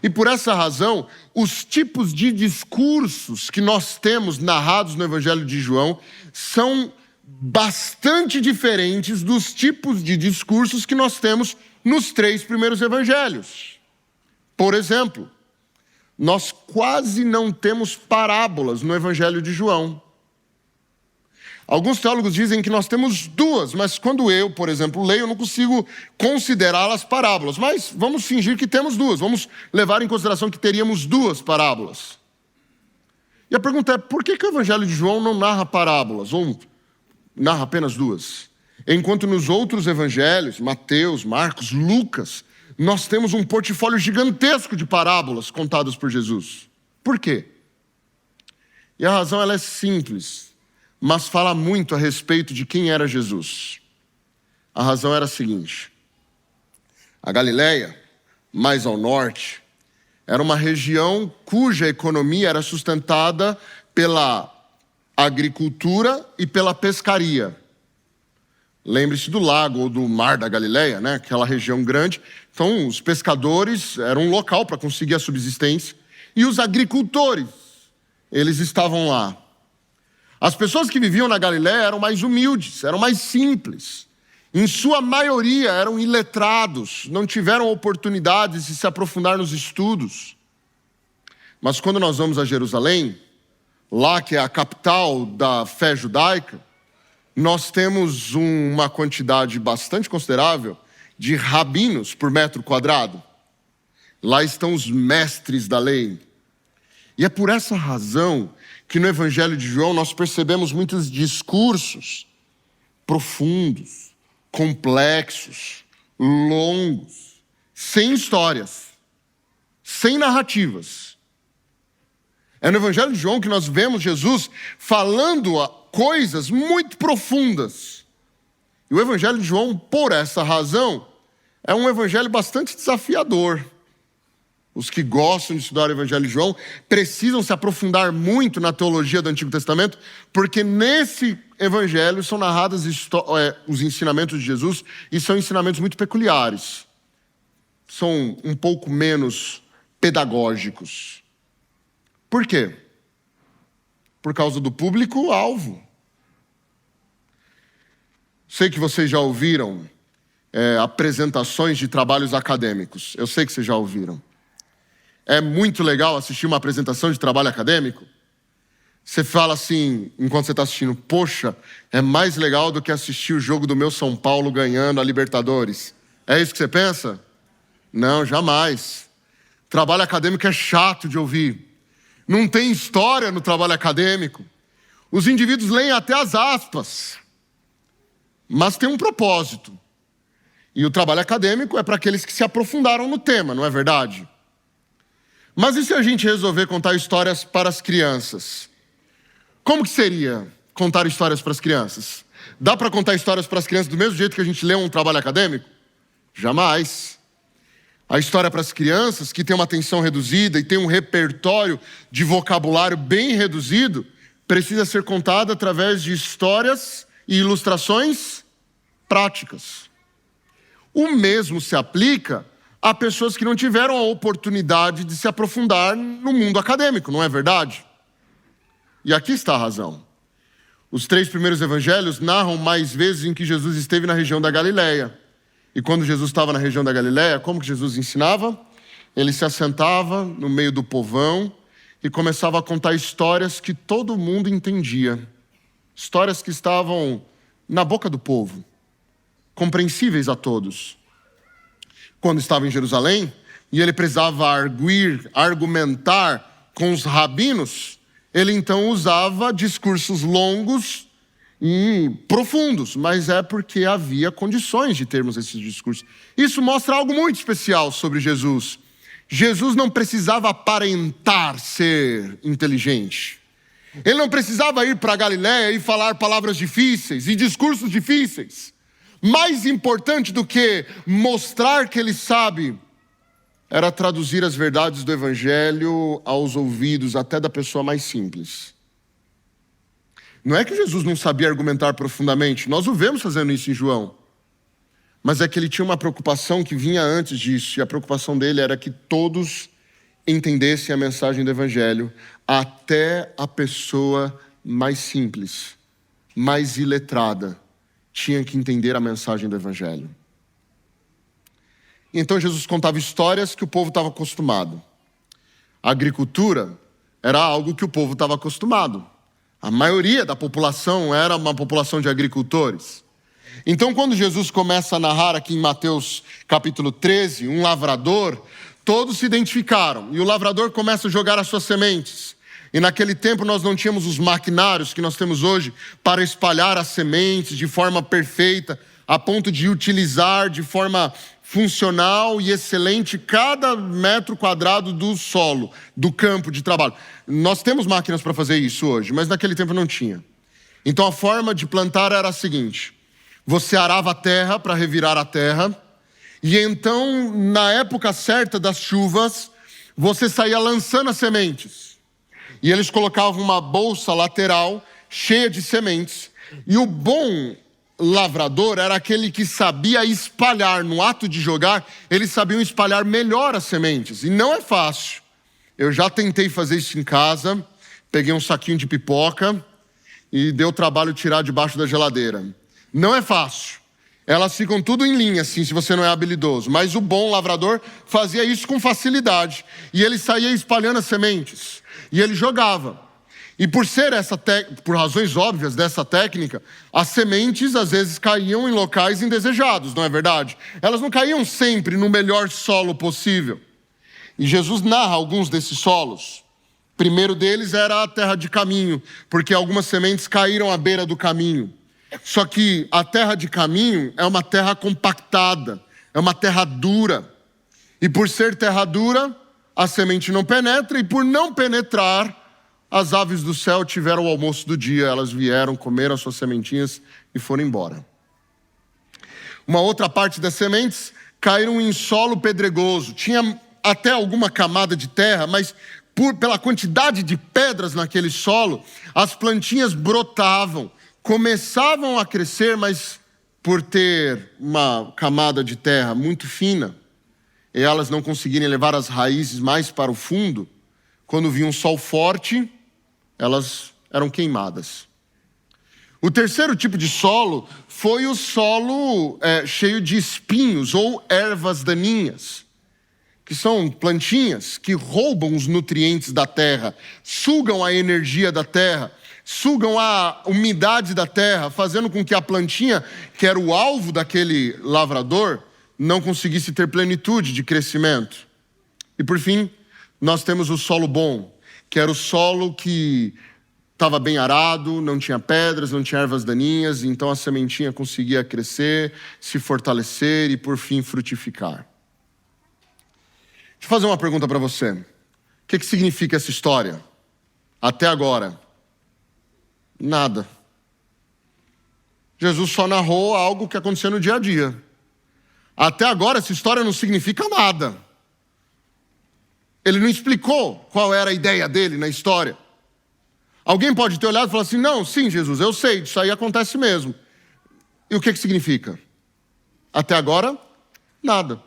Speaker 1: E por essa razão, os tipos de discursos que nós temos narrados no Evangelho de João são bastante diferentes dos tipos de discursos que nós temos nos 3 primeiros evangelhos. Por exemplo, nós quase não temos parábolas no Evangelho de João. Alguns teólogos dizem que nós temos 2, mas quando eu, por exemplo, leio, eu não consigo considerá-las parábolas. Mas vamos fingir que temos 2, vamos levar em consideração que teríamos 2 parábolas. E a pergunta é, por que o Evangelho de João não narra parábolas, ou narra apenas 2? Enquanto nos outros evangelhos, Mateus, Marcos, Lucas, nós temos um portfólio gigantesco de parábolas contadas por Jesus. Por quê? E a razão ela é simples, mas fala muito a respeito de quem era Jesus. A razão era a seguinte: a Galileia, mais ao norte, era uma região cuja economia era sustentada pela agricultura e pela pescaria. Lembre-se do lago ou do mar da Galileia, né? Aquela região grande. Então, os pescadores eram um local para conseguir a subsistência. E os agricultores, eles estavam lá. As pessoas que viviam na Galileia eram mais humildes, eram mais simples. Em sua maioria eram iletrados, não tiveram oportunidades de se aprofundar nos estudos. Mas quando nós vamos a Jerusalém, lá que é a capital da fé judaica, nós temos uma quantidade bastante considerável de rabinos por metro quadrado. Lá estão os mestres da lei. E é por essa razão que no Evangelho de João nós percebemos muitos discursos profundos, complexos, longos, sem histórias, sem narrativas. É no Evangelho de João que nós vemos Jesus falando coisas muito profundas. E o Evangelho de João, por essa razão, é um evangelho bastante desafiador. Os que gostam de estudar o Evangelho de João precisam se aprofundar muito na teologia do Antigo Testamento, porque nesse evangelho são narrados os ensinamentos de Jesus, e são ensinamentos muito peculiares. São um pouco menos pedagógicos. Por quê? Por causa do público-alvo. Sei que vocês já ouviram apresentações de trabalhos acadêmicos. Eu sei que vocês já ouviram. É muito legal assistir uma apresentação de trabalho acadêmico. Você fala assim, enquanto você está assistindo, poxa, é mais legal do que assistir o jogo do meu São Paulo ganhando a Libertadores. É isso que você pensa? Não, jamais. Trabalho acadêmico é chato de ouvir. Não tem história no trabalho acadêmico. Os indivíduos leem até as aspas. Mas tem um propósito. E o trabalho acadêmico é para aqueles que se aprofundaram no tema, não é verdade? Mas e se a gente resolver contar histórias para as crianças? Como que seria contar histórias para as crianças? Dá para contar histórias para as crianças do mesmo jeito que a gente lê um trabalho acadêmico? Jamais. A história para as crianças, que tem uma atenção reduzida e tem um repertório de vocabulário bem reduzido, precisa ser contada através de histórias e ilustrações práticas. O mesmo se aplica a pessoas que não tiveram a oportunidade de se aprofundar no mundo acadêmico, não é verdade? E aqui está a razão. Os 3 primeiros evangelhos narram mais vezes em que Jesus esteve na região da Galileia. E quando Jesus estava na região da Galileia, como que Jesus ensinava? Ele se assentava no meio do povão e começava a contar histórias que todo mundo entendia. Histórias que estavam na boca do povo, compreensíveis a todos. Quando estava em Jerusalém, e ele precisava argumentar com os rabinos, ele então usava discursos longos e profundos, mas é porque havia condições de termos esses discursos. Isso mostra algo muito especial sobre Jesus. Jesus não precisava aparentar ser inteligente. Ele não precisava ir para a Galileia e falar palavras difíceis e discursos difíceis. Mais importante do que mostrar que ele sabe, era traduzir as verdades do Evangelho aos ouvidos até da pessoa mais simples. Não é que Jesus não sabia argumentar profundamente, nós o vemos fazendo isso em João. Mas é que ele tinha uma preocupação que vinha antes disso, e a preocupação dele era que todos entendessem a mensagem do Evangelho, até a pessoa mais simples, mais iletrada, tinha que entender a mensagem do Evangelho. Então Jesus contava histórias que o povo estava acostumado. A agricultura era algo que o povo estava acostumado. A maioria da população era uma população de agricultores. Então quando Jesus começa a narrar aqui em Mateus capítulo 13, um lavrador, todos se identificaram. E o lavrador começa a jogar as suas sementes. E naquele tempo nós não tínhamos os maquinários que nós temos hoje para espalhar as sementes de forma perfeita, a ponto de utilizar de forma funcional e excelente cada metro quadrado do solo, do campo de trabalho. Nós temos máquinas para fazer isso hoje, mas naquele tempo não tinha. Então a forma de plantar era a seguinte: você arava a terra para revirar a terra, e então na época certa das chuvas, você saía lançando as sementes. E eles colocavam uma bolsa lateral cheia de sementes. E o bom lavrador era aquele que sabia espalhar. No ato de jogar, eles sabiam espalhar melhor as sementes. E não é fácil. Eu já tentei fazer isso em casa. Peguei um saquinho de pipoca e deu trabalho tirar debaixo da geladeira. Não é fácil. Elas ficam tudo em linha, assim, se você não é habilidoso. Mas o bom lavrador fazia isso com facilidade. E ele saía espalhando as sementes. E ele jogava. E por razões óbvias dessa técnica, as sementes às vezes caíam em locais indesejados, não é verdade? Elas não caíam sempre no melhor solo possível. E Jesus narra alguns desses solos. O primeiro deles era a terra de caminho, porque algumas sementes caíram à beira do caminho. Só que a terra de caminho é uma terra compactada, é uma terra dura. E por ser terra dura, a semente não penetra, e por não penetrar, as aves do céu tiveram o almoço do dia. Elas vieram, comeram as suas sementinhas e foram embora. Uma outra parte das sementes caíram em solo pedregoso. Tinha até alguma camada de terra, mas pela quantidade de pedras naquele solo, as plantinhas brotavam, começavam a crescer, mas por ter uma camada de terra muito fina, e elas não conseguirem levar as raízes mais para o fundo, quando vinha um sol forte, elas eram queimadas. O terceiro tipo de solo foi o solo cheio de espinhos ou ervas daninhas, que são plantinhas que roubam os nutrientes da terra, sugam a energia da terra, sugam a umidade da terra, fazendo com que a plantinha, que era o alvo daquele lavrador, não conseguisse ter plenitude de crescimento. E por fim, nós temos o solo bom, que era o solo que estava bem arado, não tinha pedras, não tinha ervas daninhas, então a sementinha conseguia crescer, se fortalecer e por fim frutificar. Deixa eu fazer uma pergunta para você. O que significa essa história? Até agora, nada. Jesus só narrou algo que aconteceu no dia a dia. Até agora essa história não significa nada. Ele não explicou qual era a ideia dele na história. Alguém pode ter olhado e falar assim, não, sim, Jesus, eu sei, isso aí acontece mesmo. E o que significa? Até agora, nada.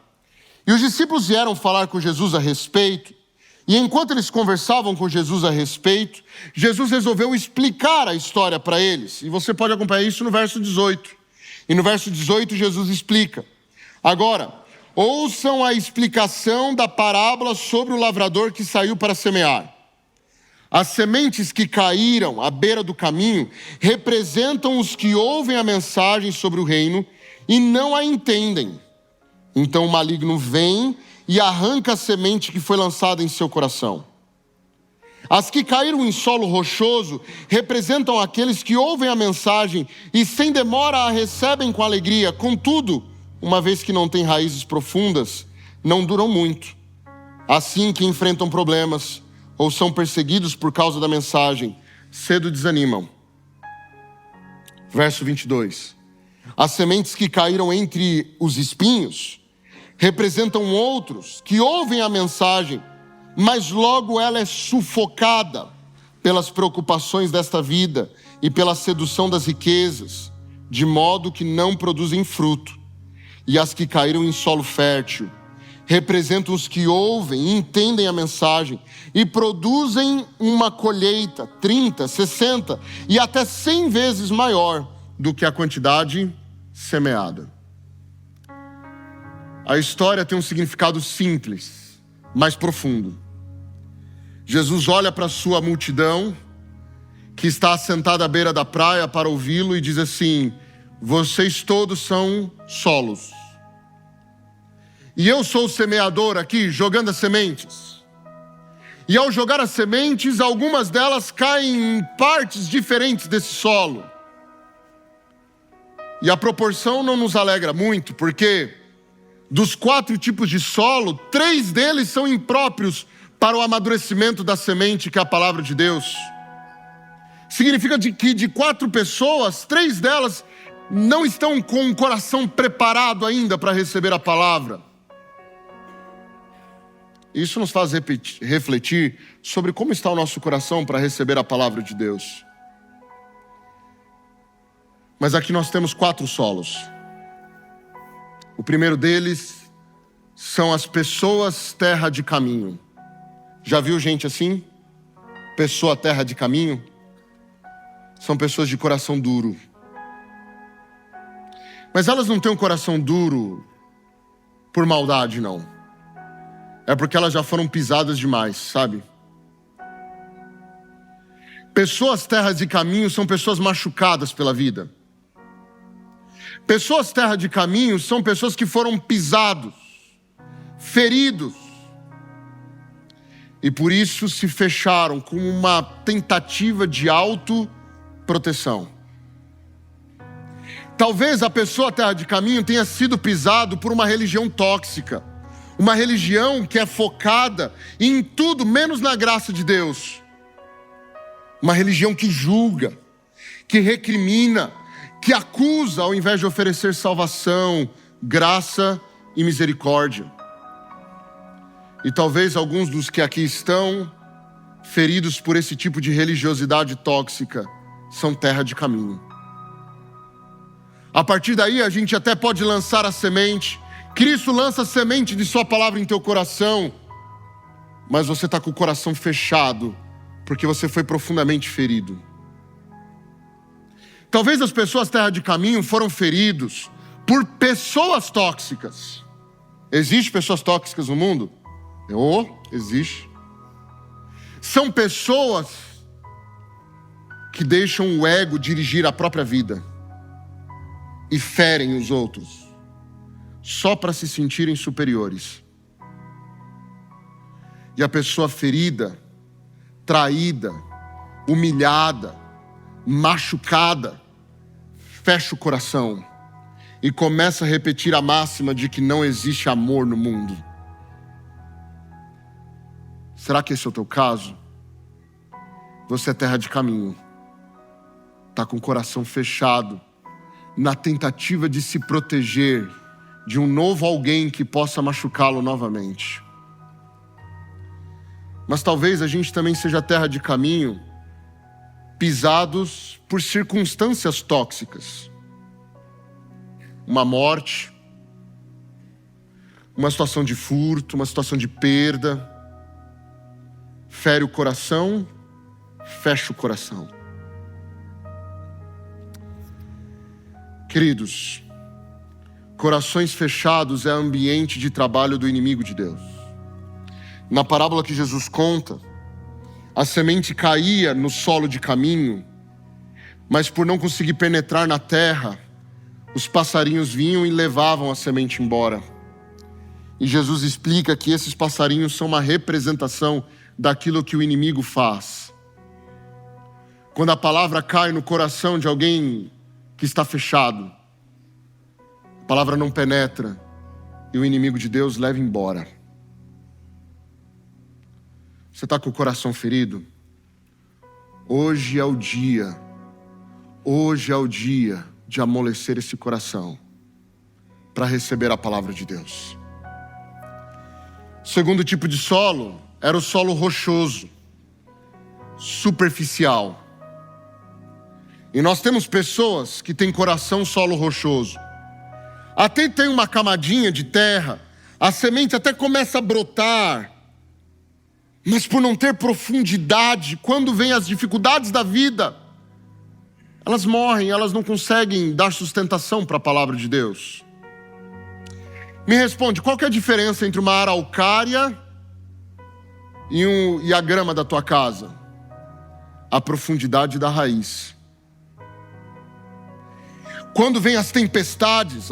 Speaker 1: E os discípulos vieram falar com Jesus a respeito, e enquanto eles conversavam com Jesus a respeito, Jesus resolveu explicar a história para eles. E você pode acompanhar isso no verso 18. E no verso 18 Jesus explica. Agora, ouçam a explicação da parábola sobre o lavrador que saiu para semear. As sementes que caíram à beira do caminho representam os que ouvem a mensagem sobre o reino e não a entendem. Então o maligno vem e arranca a semente que foi lançada em seu coração. As que caíram em solo rochoso representam aqueles que ouvem a mensagem e sem demora a recebem com alegria. Contudo, uma vez que não têm raízes profundas, não duram muito. Assim que enfrentam problemas ou são perseguidos por causa da mensagem, cedo desanimam. Verso 22. As sementes que caíram entre os espinhos representam outros que ouvem a mensagem, mas logo ela é sufocada pelas preocupações desta vida e pela sedução das riquezas, de modo que não produzem fruto. E as que caíram em solo fértil representam os que ouvem e entendem a mensagem e produzem uma colheita 30, 60 e até 100 vezes maior do que a quantidade semeada. A história tem um significado simples, mas profundo. Jesus olha para a sua multidão, que está assentada à beira da praia para ouvi-lo, e diz assim: vocês todos são solos. E eu sou o semeador aqui, jogando as sementes. E ao jogar as sementes, algumas delas caem em partes diferentes desse solo. E a proporção não nos alegra muito, porque dos 4 tipos de solo, 3 deles são impróprios para o amadurecimento da semente, que é a palavra de Deus. Significa que de 4 pessoas, 3 delas não estão com o coração preparado ainda para receber a palavra. Isso nos faz refletir sobre como está o nosso coração para receber a palavra de Deus. Mas aqui nós temos 4 solos. O primeiro deles são as pessoas terra de caminho. Já viu gente assim? Pessoa terra de caminho? São pessoas de coração duro. Mas elas não têm um coração duro por maldade, não. É porque elas já foram pisadas demais, sabe? Pessoas terra de caminho são pessoas machucadas pela vida. Pessoas terra de caminho são pessoas que foram pisados, feridos. E por isso se fecharam com uma tentativa de autoproteção. Talvez a pessoa terra de caminho tenha sido pisado por uma religião tóxica. Uma religião que é focada em tudo menos na graça de Deus. Uma religião que julga, que recrimina, que acusa ao invés de oferecer salvação, graça e misericórdia. E talvez alguns dos que aqui estão, feridos por esse tipo de religiosidade tóxica, são terra de caminho. A partir daí a gente até pode lançar a semente. Cristo lança a semente de sua palavra em teu coração, mas você está com o coração fechado, porque você foi profundamente ferido. Talvez as pessoas terra de caminho foram feridos por pessoas tóxicas. Existem pessoas tóxicas no mundo? Existe. São pessoas que deixam o ego dirigir a própria vida e ferem os outros, só para se sentirem superiores. E a pessoa ferida, traída, humilhada, machucada, fecha o coração e começa a repetir a máxima de que não existe amor no mundo. Será que esse é o teu caso? Você é terra de caminho. Está com o coração fechado, na tentativa de se proteger de um novo alguém que possa machucá-lo novamente. Mas talvez a gente também seja terra de caminho, pisados por circunstâncias tóxicas. Uma morte, uma situação de furto, uma situação de perda, fere o coração, fecha o coração. Queridos, corações fechados é ambiente de trabalho do inimigo de Deus. Na parábola que Jesus conta, a semente caía no solo de caminho, mas por não conseguir penetrar na terra, os passarinhos vinham e levavam a semente embora. E Jesus explica que esses passarinhos são uma representação daquilo que o inimigo faz. Quando a palavra cai no coração de alguém que está fechado, a palavra não penetra e o inimigo de Deus leva embora. Você está com o coração ferido? Hoje é o dia de amolecer esse coração para receber a palavra de Deus. O segundo tipo de solo era o solo rochoso, superficial. E nós temos pessoas que têm coração solo rochoso. Até tem uma camadinha de terra, a semente até começa a brotar, mas por não ter profundidade, quando vem as dificuldades da vida, elas morrem, elas não conseguem dar sustentação para a palavra de Deus. Me responde, qual que é a diferença entre uma araucária e a grama da tua casa? A profundidade da raiz. Quando vem as tempestades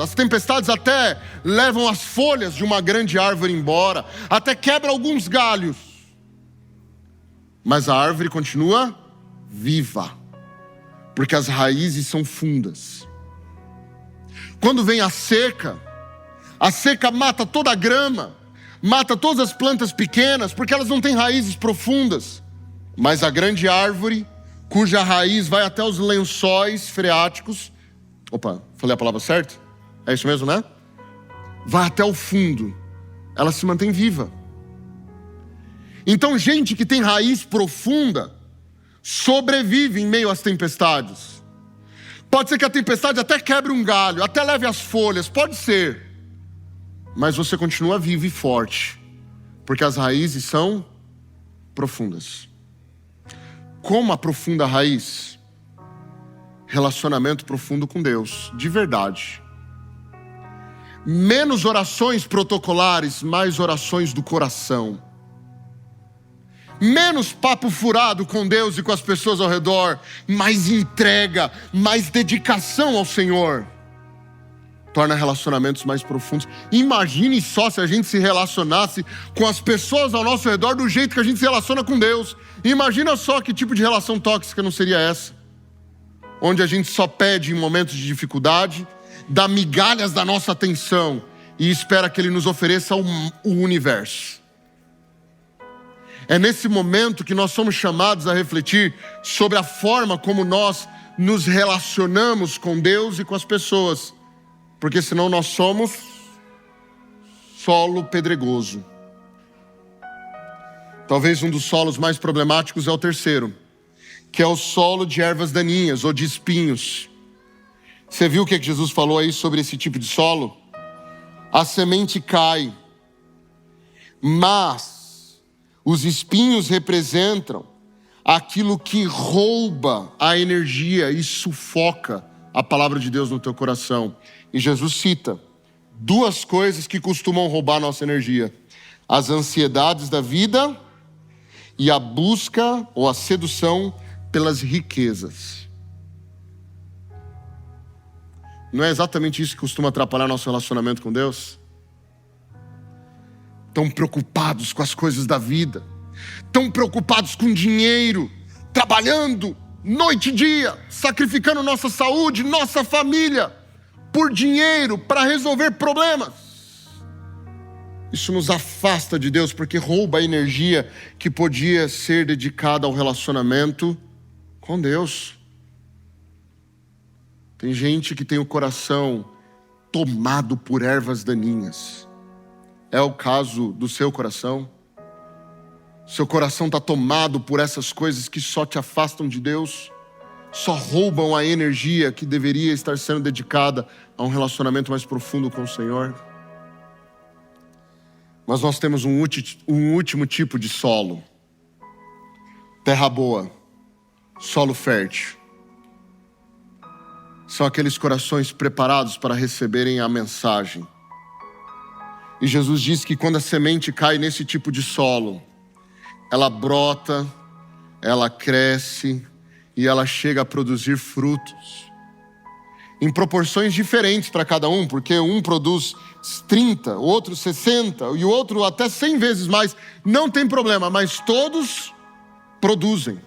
Speaker 1: até levam as folhas de uma grande árvore embora, até quebra alguns galhos, mas a árvore continua viva, porque as raízes são fundas. Quando vem a seca mata toda a grama, mata todas as plantas pequenas, porque elas não têm raízes profundas. Mas a grande árvore, cuja raiz vai até os lençóis freáticos, falei a palavra certa? É isso mesmo, né? Vai até o fundo, ela se mantém viva. Então, gente que tem raiz profunda sobrevive em meio às tempestades. Pode ser que a tempestade até quebre um galho, até leve as folhas, pode ser. Mas você continua vivo e forte, porque as raízes são profundas. Como a profunda raiz? Relacionamento profundo com Deus, de verdade. Menos orações protocolares, mais orações do coração. Menos papo furado com Deus e com as pessoas ao redor, mais entrega, mais dedicação ao Senhor. Torna relacionamentos mais profundos. Imagine só se a gente se relacionasse com as pessoas ao nosso redor do jeito que a gente se relaciona com Deus. Imagina só que tipo de relação tóxica não seria essa. Onde a gente só pede em momentos de dificuldade, dá migalhas da nossa atenção e espera que Ele nos ofereça o universo. É nesse momento que nós somos chamados a refletir sobre a forma como nós nos relacionamos com Deus e com as pessoas. Porque senão nós somos solo pedregoso. Talvez um dos solos mais problemáticos é o terceiro, que é o solo de ervas daninhas ou de espinhos. Você viu o que Jesus falou aí sobre esse tipo de solo? A semente cai, mas os espinhos representam aquilo que rouba a energia e sufoca a palavra de Deus no teu coração. E Jesus cita duas coisas que costumam roubar a nossa energia: as ansiedades da vida e a busca ou a sedução pelas riquezas. Não é exatamente isso que costuma atrapalhar nosso relacionamento com Deus? Tão preocupados com as coisas da vida, tão preocupados com dinheiro, trabalhando noite e dia, sacrificando nossa saúde, nossa família, por dinheiro, para resolver problemas. Isso nos afasta de Deus, porque rouba a energia que podia ser dedicada ao relacionamento com Deus. Tem gente que tem o coração tomado por ervas daninhas. É o caso do seu coração? Seu coração está tomado por essas coisas que só te afastam de Deus? Só roubam a energia que deveria estar sendo dedicada a um relacionamento mais profundo com o Senhor? Mas nós temos um último tipo de solo. Terra boa, solo fértil. São aqueles corações preparados para receberem a mensagem. E Jesus diz que quando a semente cai nesse tipo de solo, ela brota, ela cresce e ela chega a produzir frutos. Em proporções diferentes para cada um, porque um produz 30, o outro 60 e o outro até 100 vezes mais. Não tem problema, mas todos produzem.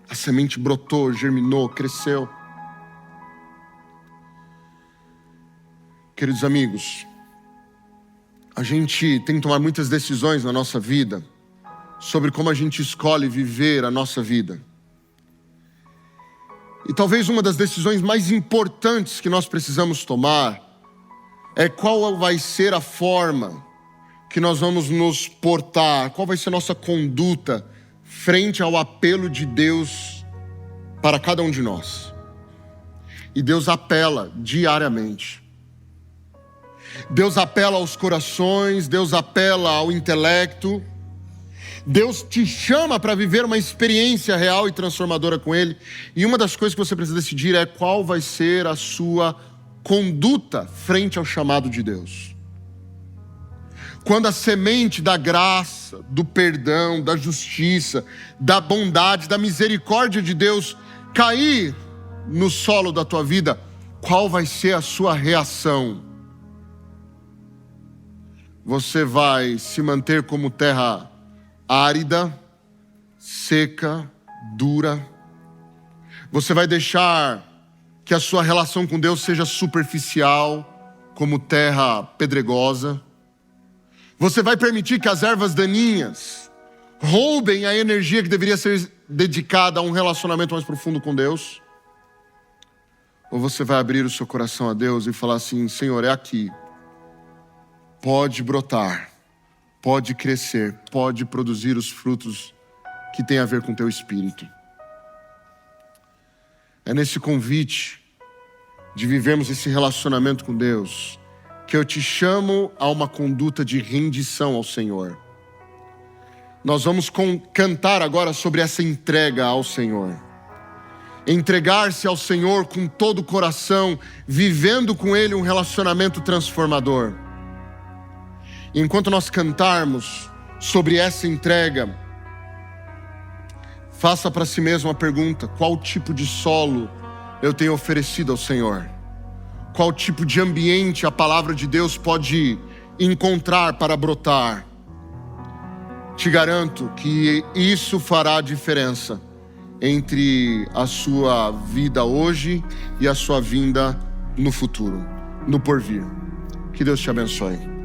Speaker 1: A semente brotou, germinou, cresceu. Queridos amigos, a gente tem que tomar muitas decisões na nossa vida sobre como a gente escolhe viver a nossa vida. E talvez uma das decisões mais importantes que nós precisamos tomar é qual vai ser a forma que nós vamos nos portar, qual vai ser a nossa conduta frente ao apelo de Deus para cada um de nós. E Deus apela diariamente. Deus apela aos corações, Deus apela ao intelecto. Deus te chama para viver uma experiência real e transformadora com Ele. E uma das coisas que você precisa decidir é qual vai ser a sua conduta frente ao chamado de Deus. Quando a semente da graça, do perdão, da justiça, da bondade, da misericórdia de Deus cair no solo da tua vida, qual vai ser a sua reação? Você vai se manter como terra árida, seca, dura? Você vai deixar que a sua relação com Deus seja superficial, como terra pedregosa? Você vai permitir que as ervas daninhas roubem a energia que deveria ser dedicada a um relacionamento mais profundo com Deus? Ou você vai abrir o seu coração a Deus e falar assim: Senhor, é aqui. Pode brotar, pode crescer, pode produzir os frutos que tem a ver com o teu espírito. É nesse convite de vivermos esse relacionamento com Deus, que eu te chamo a uma conduta de rendição ao Senhor. Nós vamos cantar agora sobre essa entrega ao Senhor. Entregar-se ao Senhor com todo o coração, vivendo com Ele um relacionamento transformador. E enquanto nós cantarmos sobre essa entrega, faça para si mesmo a pergunta: qual tipo de solo eu tenho oferecido ao Senhor? Qual tipo de ambiente a palavra de Deus pode encontrar para brotar? Te garanto que isso fará a diferença entre a sua vida hoje e a sua vinda no futuro, no porvir. Que Deus te abençoe.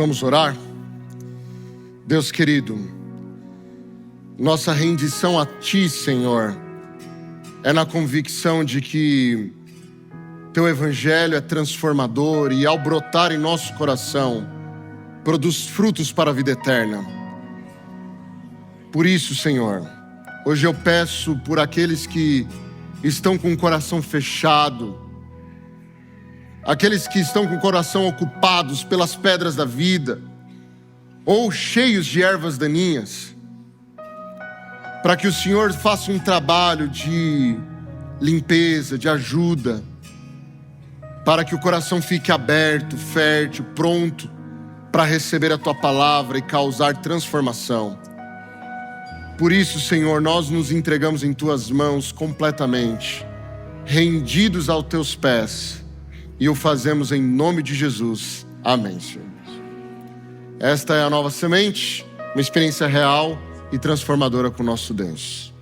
Speaker 1: Vamos orar? Deus querido, nossa rendição a Ti, Senhor, é na convicção de que Teu Evangelho é transformador e ao brotar em nosso coração, produz frutos para a vida eterna. Por isso, Senhor, hoje eu peço por aqueles que estão com o coração fechado, aqueles que estão com o coração ocupados pelas pedras da vida, ou cheios de ervas daninhas, para que o Senhor faça um trabalho de limpeza, de ajuda, para que o coração fique aberto, fértil, pronto para receber a Tua palavra e causar transformação. Por isso, Senhor, nós nos entregamos em Tuas mãos completamente, rendidos aos Teus pés, e o fazemos em nome de Jesus. Amém, Senhor. Esta é a Nova Semente, uma experiência real e transformadora com o nosso Deus.